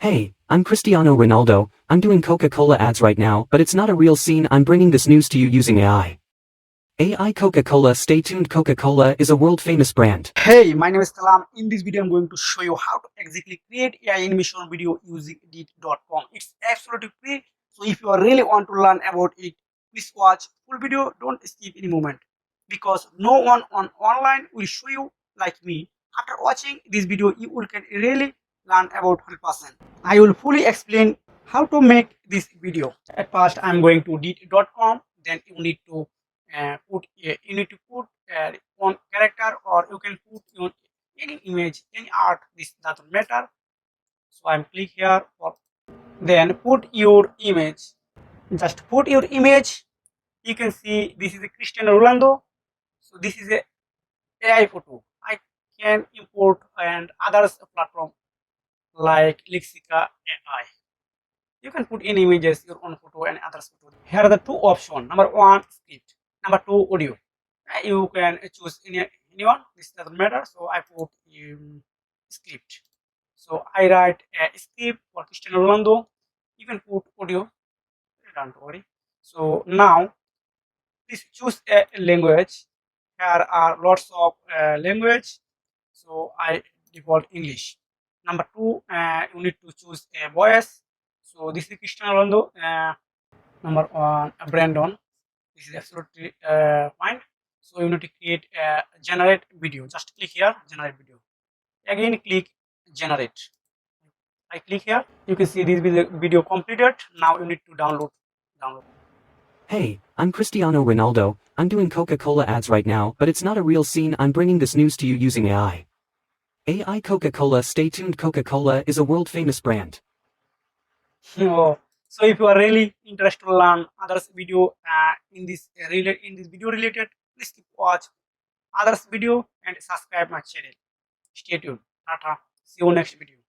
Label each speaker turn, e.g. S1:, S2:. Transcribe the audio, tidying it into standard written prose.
S1: Hey, I'm Cristiano Ronaldo. I'm doing Coca-Cola ads right now, but it's not a real scene. I'm bringing this news to you using AI. AI Coca-Cola. Stay tuned. Coca-Cola is a world-famous brand.
S2: Hey, my name is Kalam. In this video, I'm going to show you how to exactly create AI animation video using edit.com. It's absolutely free. So if you really want to learn about it, please watch full video. Don't skip any moment because no one online will show you like me. After watching this video, you will can really learn about 100%. I will fully explain how to make this video. At first, I'm going to edit.com. Then you need to put one character, or you can put your any image, any art. This doesn't matter. So I'm click here for then put your image. Just put your image. You can see this is a Cristiano Ronaldo. So this is a AI photo. I can import and others platform like Lexica AI. You can put in images, your own photo and others photo. Here are the two options. Number one, script. Number two, audio. You can choose anyone. This doesn't matter. So I put script. So I write a script for Cristiano Ronaldo. You can put audio. Don't worry. So now please choose a language. Here are lots of language. So I default English. Number two, you need to choose a voice. So this is Cristiano Ronaldo. Number one, Brandon. This is absolutely fine. So you need to create a generate video. Just click here, generate video. Again, click generate. I click here. You can see this video completed. Now you need to download.
S1: Hey, I'm Cristiano Ronaldo. I'm doing Coca-Cola ads right now, but it's not a real scene. I'm bringing this news to you using AI. AI Coca-Cola. Stay tuned. Coca-Cola is a world-famous brand.
S2: Oh, so if you are really interested to learn others video in this video related, please keep watch others video and subscribe my channel. Stay tuned. Tata. See you next video.